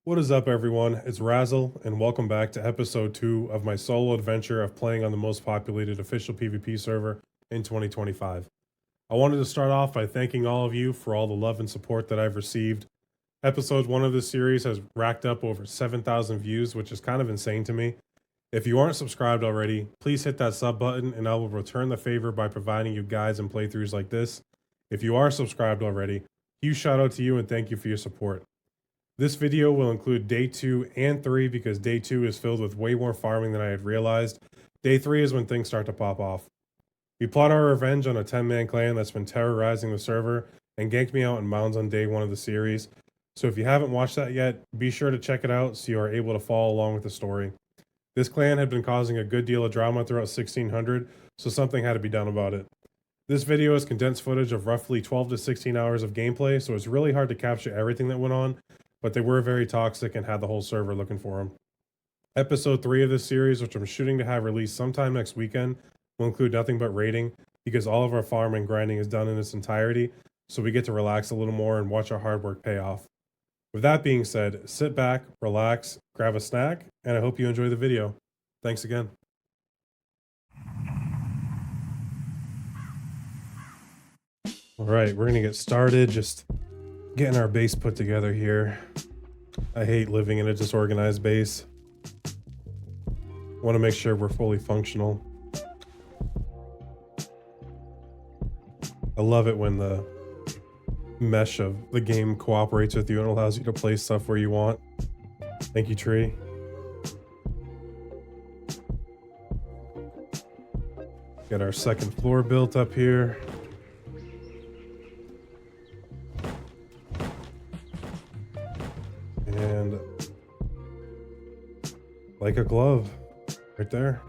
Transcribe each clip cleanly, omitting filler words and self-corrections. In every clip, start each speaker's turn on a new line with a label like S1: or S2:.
S1: What is up, everyone? It's Razzle, and welcome back to episode 2 of my solo adventure of playing on the most populated official PvP server in 2025. I wanted to start off by thanking all of you for all the love and support that I've received. Episode 1 of this series has racked up over 7,000 views, which is kind of insane to me. If you aren't subscribed already, please hit that sub button and I will return the favor by providing you guides and playthroughs like this. If you are subscribed already, huge shout out to you and thank you for your support. This video will include day 2 and 3 because day 2 is filled with way more farming than I had realized. Day 3 is when things start to pop off. We plot our revenge on a 10-man clan that's been terrorizing the server and ganked me out in mounds on day 1 of the series. So if you haven't watched that yet, be sure to check it out so you are able to follow along with the story. This clan had been causing a good deal of drama throughout 1600, so something had to be done about it. This video is condensed footage of roughly 12 to 16 hours of gameplay, so it's really hard to capture everything that went on, but they were very toxic and had the whole server looking for them. Episode 3 of this series, which I'm shooting to have released sometime next weekend, will include nothing but raiding, because all of our farm and grinding is done in its entirety, so we get to relax a little more and watch our hard work pay off. With that being said, sit back, relax, grab a snack, and I hope you enjoy the video. Thanks again. Alright, we're gonna get started, just getting our base put together here. I hate living in a disorganized base. Want to make sure we're fully functional. I love it when the mesh of the game cooperates with you and allows you to place stuff where you want. Thank you, tree. Get our second floor built up here. And like a glove, right there.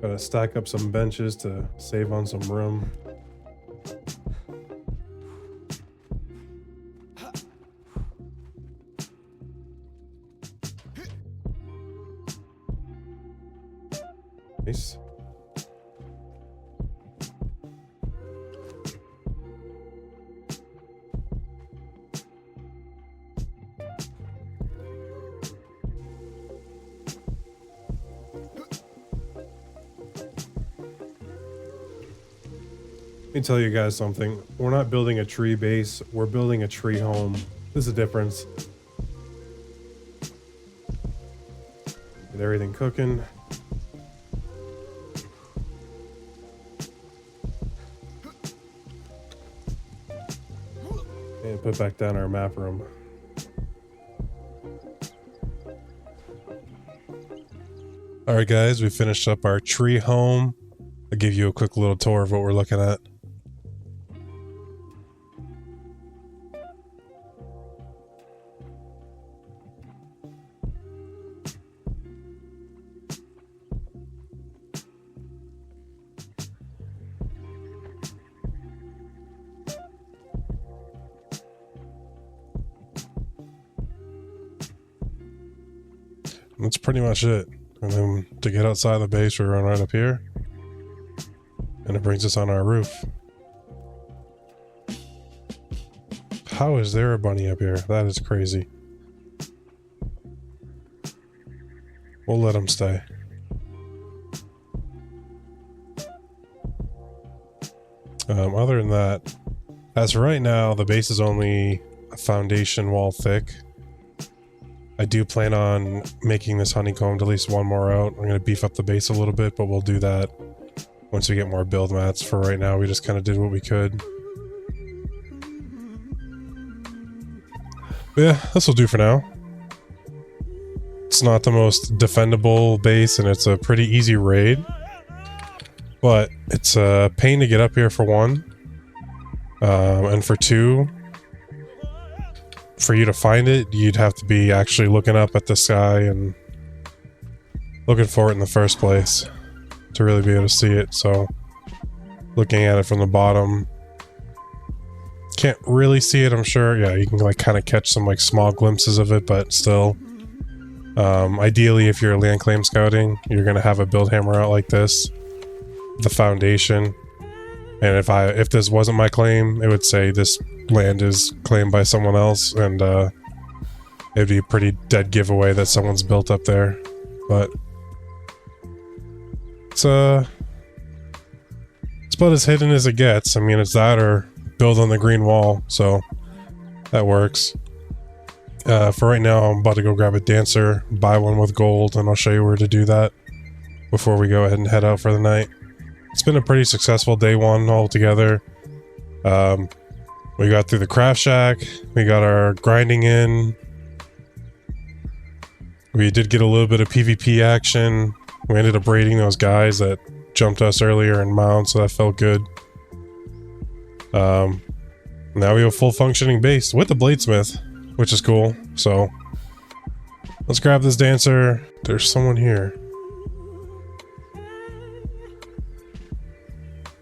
S1: Gotta stack up some benches to save on some room. Nice. Let me tell you guys something. We're not building a tree base, we're building a tree home. There's a difference. Get everything cooking. And put back down our map room. Alright guys, we finished up our tree home. I'll give you a quick little tour of what we're looking at. That's pretty much it. And then to get outside the base, we run right up here. And it brings us on our roof. How is there a bunny up here? That is crazy. We'll let him stay. Other than that, as for right now, the base is only a foundation wall thick. I do plan on making this honeycombed at least one more out. I'm going to beef up the base a little bit, but we'll do that once we get more build mats. For right now, we just kind of did what we could. But yeah, this will do for now. It's not the most defendable base, and it's a pretty easy raid. But it's a pain to get up here for one. And for two, for you to find it, you'd have to be actually looking up at the sky and looking for it in the first place to really be able to see it. So looking at it from the bottom, can't really see it, I'm sure. Yeah, you can like kind of catch some like small glimpses of it, but still. Ideally, if you're land claim scouting, you're going to have a build hammer out like this. the foundation. And if this wasn't my claim, it would say this land is claimed by someone else, and it'd be a pretty dead giveaway that someone's built up there. But it's about as hidden as it gets. I mean, it's that or build on the green wall, so that works. For right now, I'm about to go grab a dancer, buy one with gold, and I'll show you where to do that before we go ahead and head out for the night. It's been a pretty successful day one altogether. We got through the craft shack, we got our grinding in, we did get a little bit of PvP action. We ended up raiding those guys that jumped us earlier in Mount, so that felt good. Now we have a full functioning base with the bladesmith, which is cool. So let's grab this dancer. There's someone here.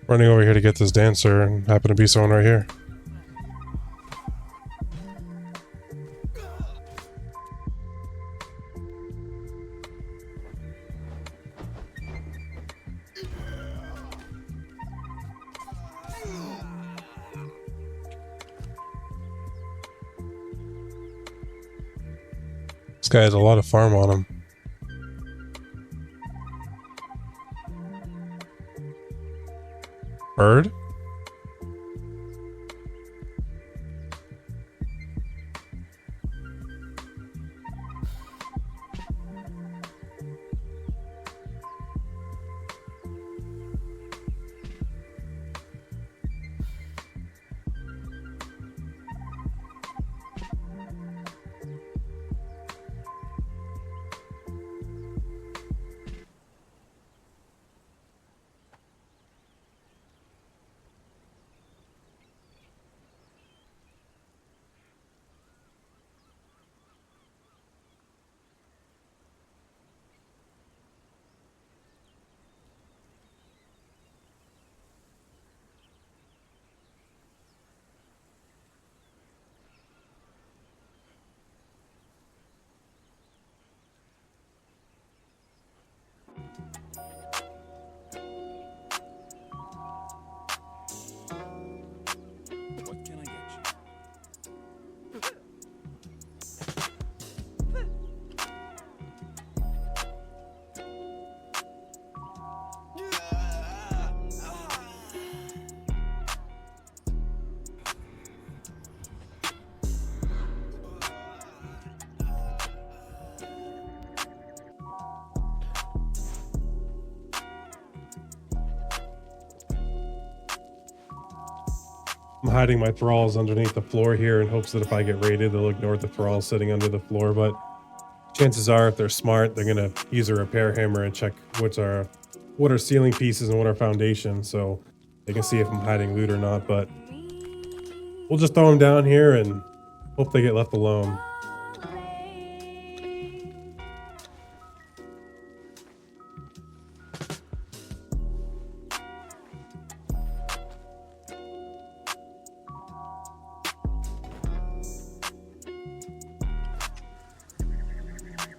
S1: Running over here to get this dancer, and happen to be someone right here. This guy has a lot of farm on him. Bird? I'm hiding my thralls underneath the floor here in hopes that if I get raided, they'll ignore the thralls sitting under the floor. But chances are, if they're smart, they're gonna use a repair hammer and check what are ceiling pieces and what are foundations, so they can see if I'm hiding loot or not. But we'll just throw them down here and hope they get left alone.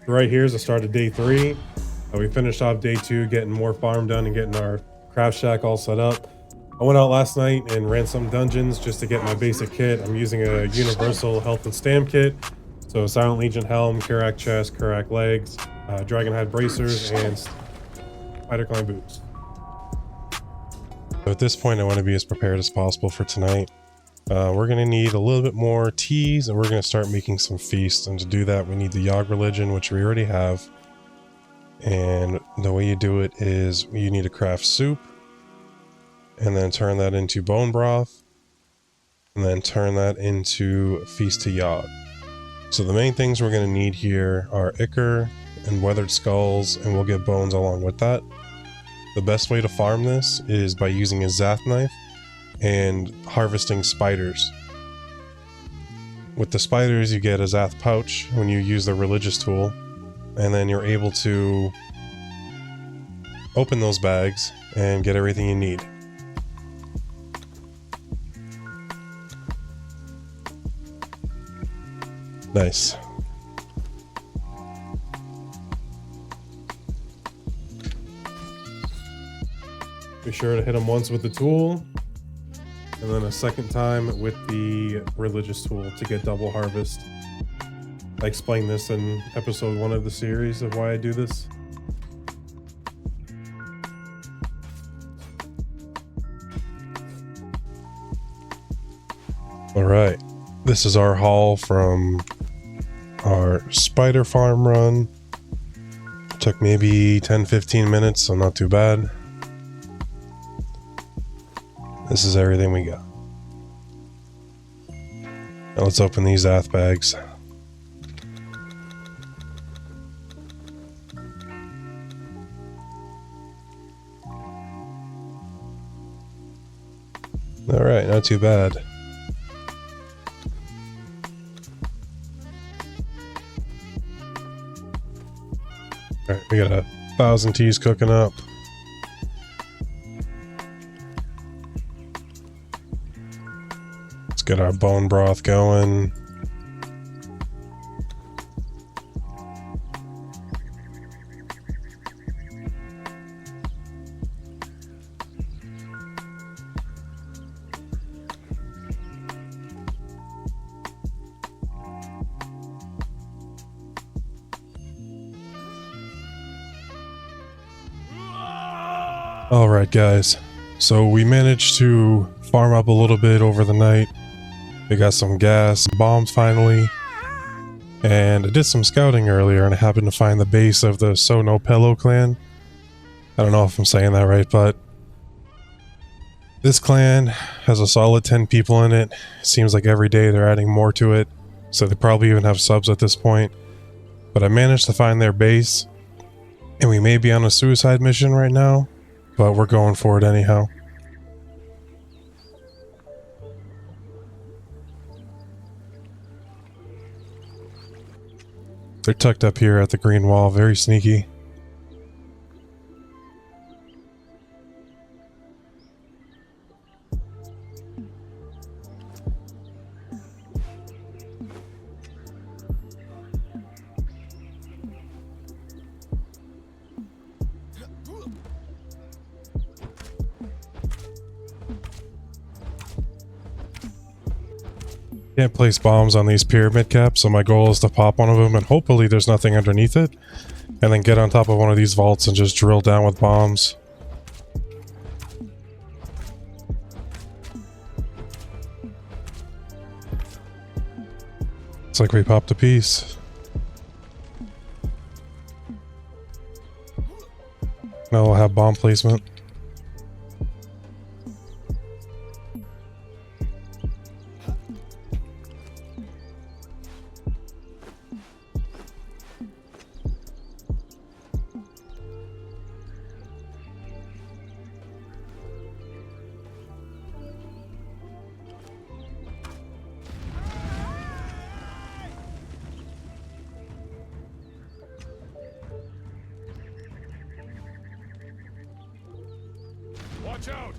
S1: Right here is the start of day 3. We finished off day 2 getting more farm done and getting our craft shack all set up. I went out last night and ran some dungeons just to get my basic kit. I'm using a universal health and stam kit. So Silent Legion helm, Karak chest, Karak legs, Dragonhide bracers, and spider climb boots. So at this point, I want to be as prepared as possible for tonight. We're going to need a little bit more teas, and we're going to start making some feasts. And to do that, we need the Yogg religion, which we already have. And the way you do it is you need to craft soup, and then turn that into bone broth, and then turn that into feast to Yogg. So the main things we're going to need here are ichor and weathered skulls, and we'll get bones along with that. The best way to farm this is by using a Zath knife and harvesting spiders. With the spiders, you get a Zath pouch when you use the religious tool, and then you're able to open those bags and get everything you need. Nice. Be sure to hit them once with the tool, and then a second time with the religious tool to get double harvest. I explained this in episode 1 of the series of why I do this. Alright, this is our haul from our spider farm run. Took maybe 10-15 minutes, so not too bad. This is everything we got. Now let's open these ath bags. Alright, not too bad. Alright, we got 1,000 teas cooking up. Let's get our bone broth going. Alright guys, so we managed to farm up a little bit over the night. We got some gas, bombs finally, and I did some scouting earlier and I happened to find the base of the Sono Pello clan. I don't know if I'm saying that right, but this clan has a solid 10 people in it. Seems like every day they're adding more to it, so they probably even have subs at this point. But I managed to find their base, and we may be on a suicide mission right now, but we're going for it anyhow. They're tucked up here at the green wall, very sneaky. Can't place bombs on these pyramid caps, so my goal is to pop one of them and hopefully there's nothing underneath it, and then get on top of one of these vaults and just drill down with bombs. Looks like we popped a piece. Now we'll have bomb placement.
S2: Watch out!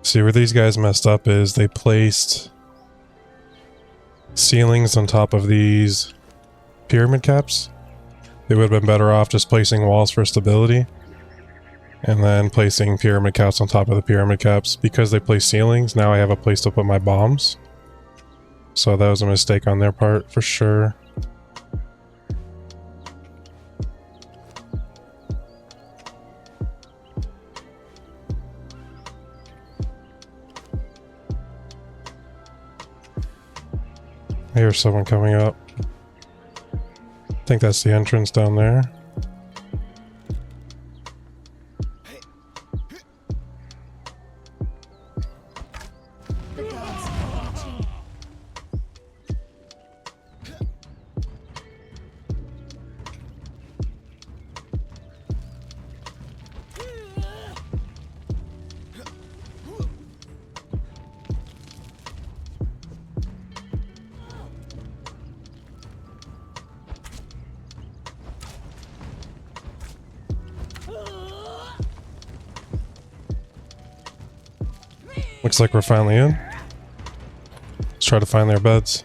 S1: See, where these guys messed up is they placed ceilings on top of these pyramid caps. They would have been better off just placing walls for stability and then placing pyramid caps on top of the pyramid caps. Because they placed ceilings, now I have a place to put my bombs. So that was a mistake on their part for sure. I hear someone coming up. I think that's the entrance down there.
S3: The gods are watching.
S1: Looks like we're finally in. Let's try to find their beds.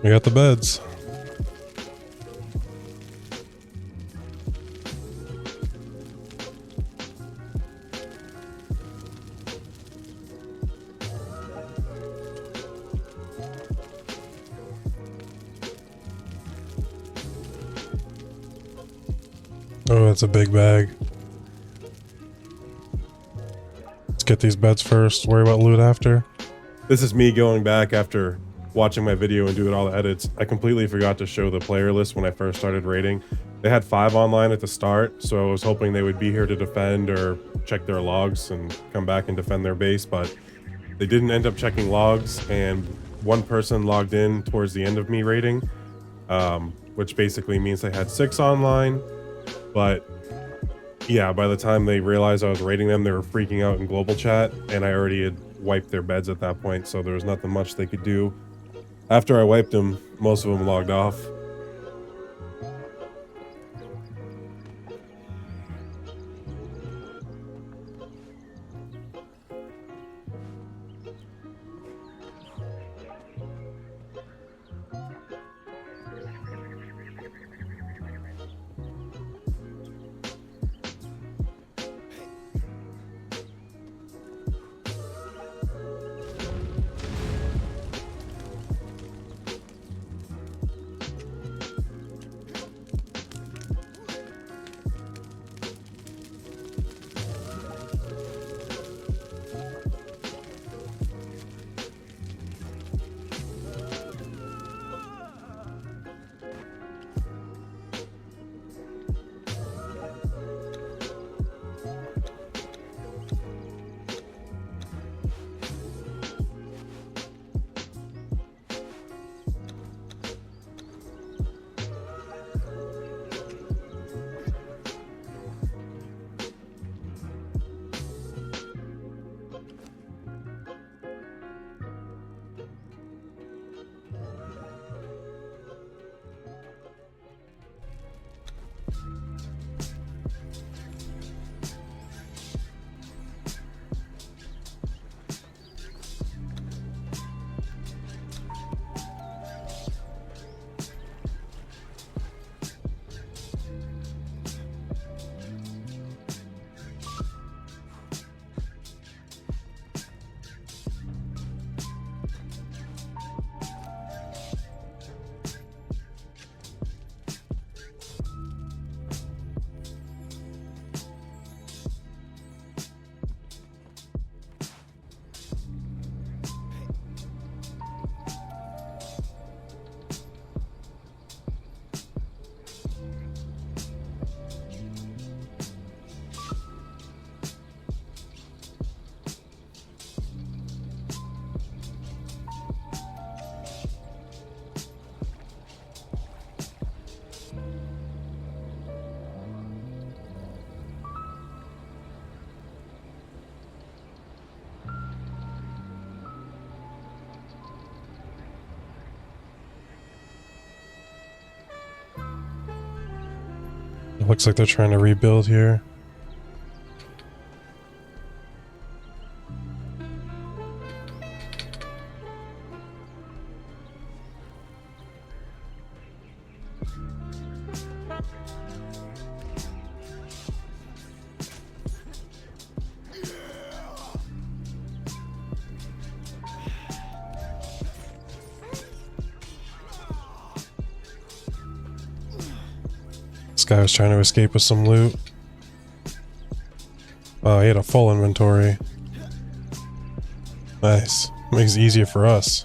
S1: We got the beds. Oh, that's a big bag. Let's get these beds first, worry about loot after. This is me going back after watching my video and doing all the edits. I completely forgot to show the player list when I first started raiding. They had 5 online at the start, so I was hoping they would be here to defend or check their logs and come back and defend their base, but they didn't end up checking logs, and one person logged in towards the end of me raiding, which basically means they had 6 online. But yeah, by the time they realized I was raiding them, they were freaking out in global chat, and I already had wiped their beds at that point, so there was nothing much they could do. After I wiped them, most of them logged off. Looks like they're trying to rebuild here. This guy was trying to escape with some loot. Oh, he had a full inventory. Nice. Makes it easier for us.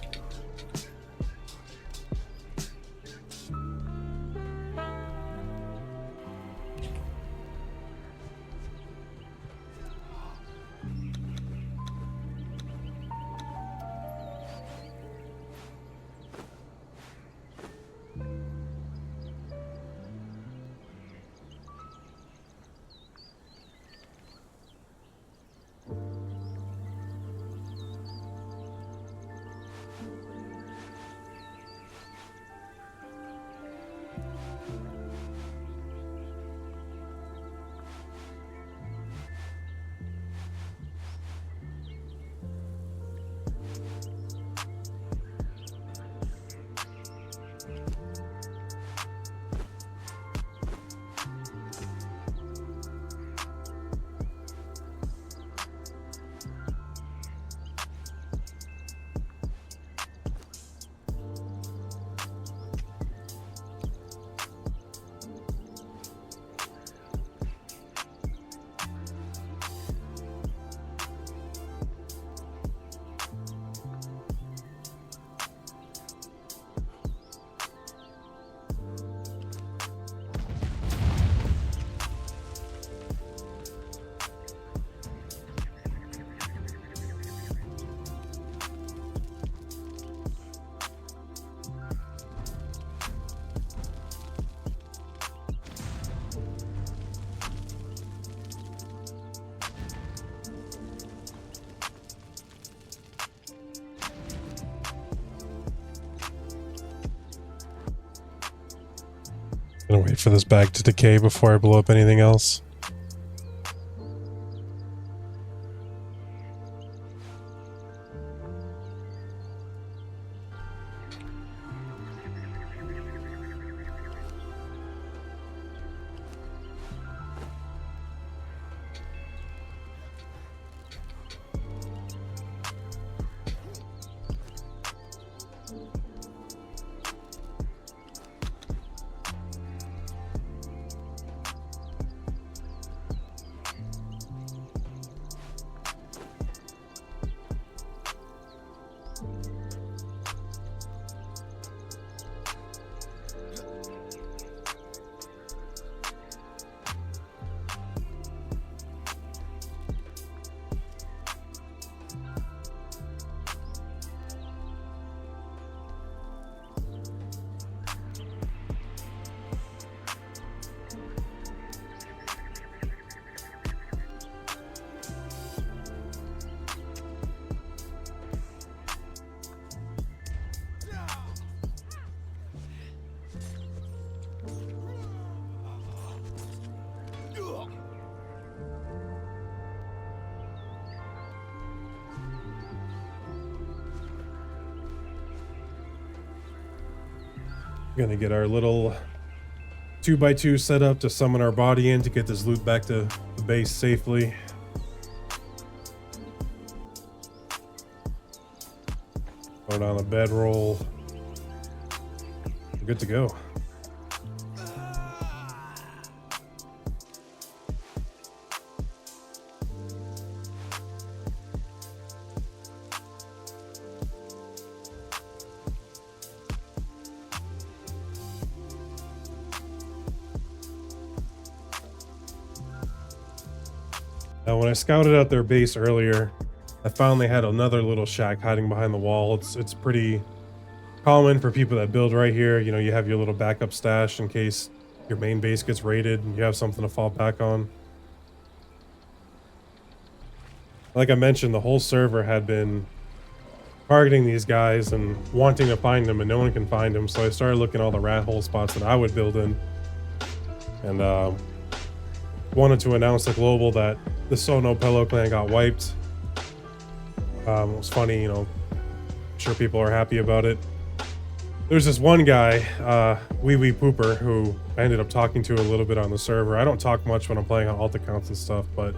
S1: Gonna wait for this bag to decay before I blow up anything else. Gonna get our little 2x2 set up to summon our body in to get this loot back to the base safely. Throw down a bedroll. We're good to go. Now, when I scouted out their base earlier, I found they had another little shack hiding behind the wall. It's pretty common for people that build right here. You know, you have your little backup stash in case your main base gets raided and you have something to fall back on. Like I mentioned, the whole server had been targeting these guys and wanting to find them, and no one can find them. So I started looking at all the rat hole spots that I would build in. And wanted to announce the global that the Sono Pillow clan got wiped. It was funny, you know. I'm sure people are happy about it. There's this one guy, Wee Wee Pooper, who I ended up talking to a little bit on the server. I don't talk much when I'm playing on alt accounts and stuff, but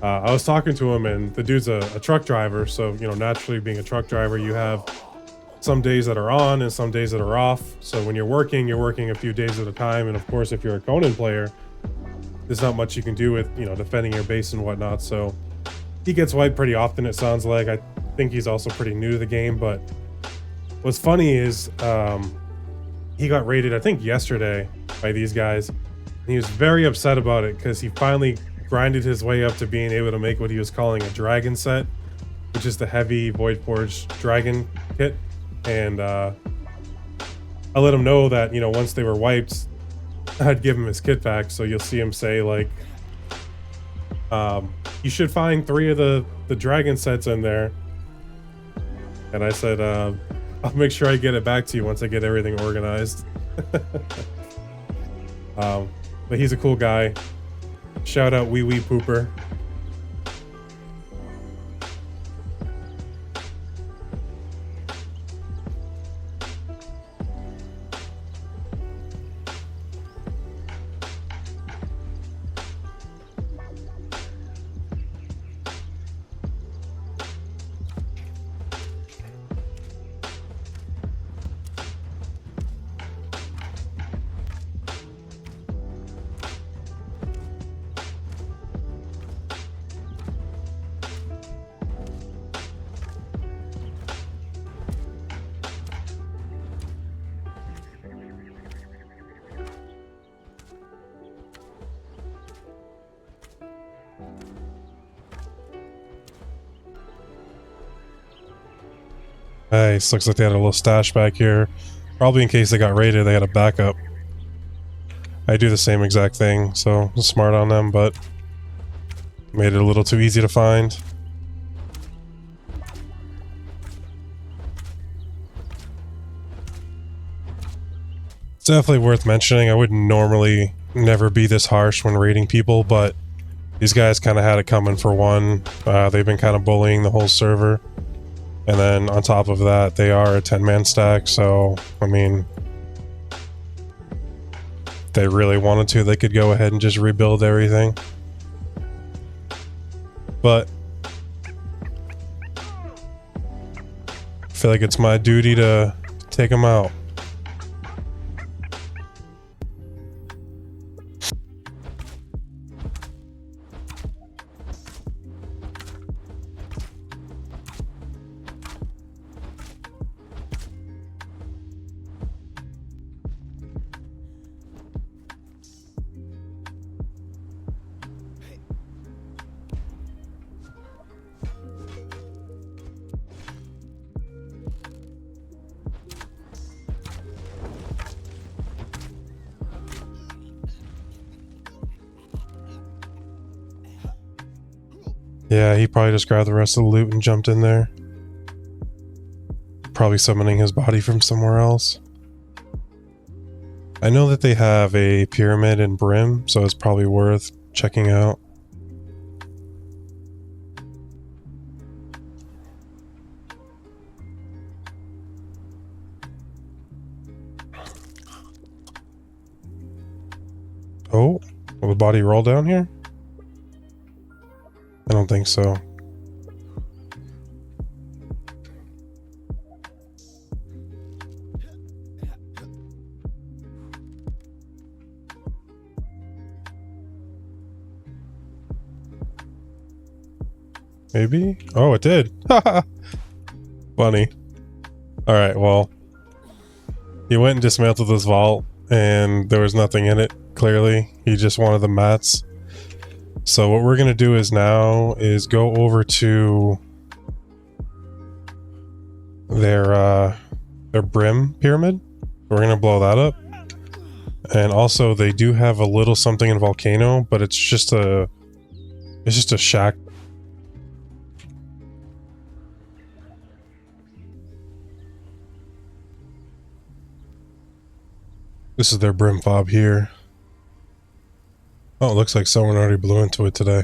S1: I was talking to him, and the dude's a truck driver. So, you know, naturally being a truck driver, you have some days that are on and some days that are off. So when you're working a few days at a time. And of course, if you're a Conan player, there's not much you can do with, you know, defending your base and whatnot. So he gets wiped pretty often, it sounds like. I think he's also pretty new to the game, but what's funny is he got raided, I think yesterday, by these guys. And he was very upset about it because he finally grinded his way up to being able to make what he was calling a dragon set, which is the heavy Void Forge dragon kit. And I let him know that, you know, once they were wiped, I'd give him his kit back. So you'll see him say like, you should find 3 of the dragon sets in there. And I said, I'll make sure I get it back to you once I get everything organized. But he's a cool guy. Shout out Wee Wee Pooper. Nice. Looks like they had a little stash back here. Probably in case they got raided, they had a backup. I do the same exact thing, so smart on them, but made it a little too easy to find. It's definitely worth mentioning. I would normally never be this harsh when raiding people, but these guys kind of had it coming for one. They've been kind of bullying the whole server. And then on top of that, they are a 10-man stack, so, I mean, if they really wanted to, they could go ahead and just rebuild everything. But I feel like it's my duty to take them out. Yeah, he probably just grabbed the rest of the loot and jumped in there. Probably summoning his body from somewhere else. I know that they have a pyramid in Brim, so it's probably worth checking out. Oh, will the body roll down here? I don't think so. Maybe? Oh, it did. Funny. Alright, well. He went and dismantled this vault, and there was nothing in it, clearly. He just wanted the mats. So what we're gonna do is now is go over to their Brim pyramid. We're gonna blow that up. And also they do have a little something in Volcano, but it's just a shack. This is their Brim fob here. Oh, it looks like someone already blew into it today.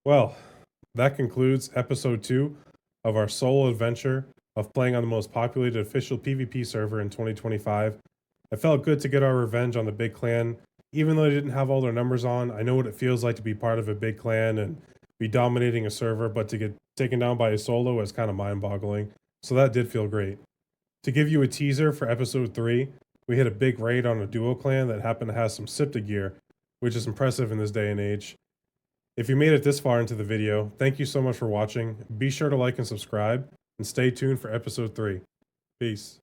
S1: Well, that concludes episode 2 of our solo adventure of playing on the most populated official PvP server in 2025. It felt good to get our revenge on the big clan. Even though they didn't have all their numbers on, I know what it feels like to be part of a big clan and be dominating a server, but to get taken down by a solo is kind of mind boggling. So that did feel great. To give you a teaser for episode 3, we hit a big raid on a duo clan that happened to have some SIPTA gear, which is impressive in this day and age. If you made it this far into the video, thank you so much for watching. Be sure to like and subscribe, and stay tuned for episode 3. Peace.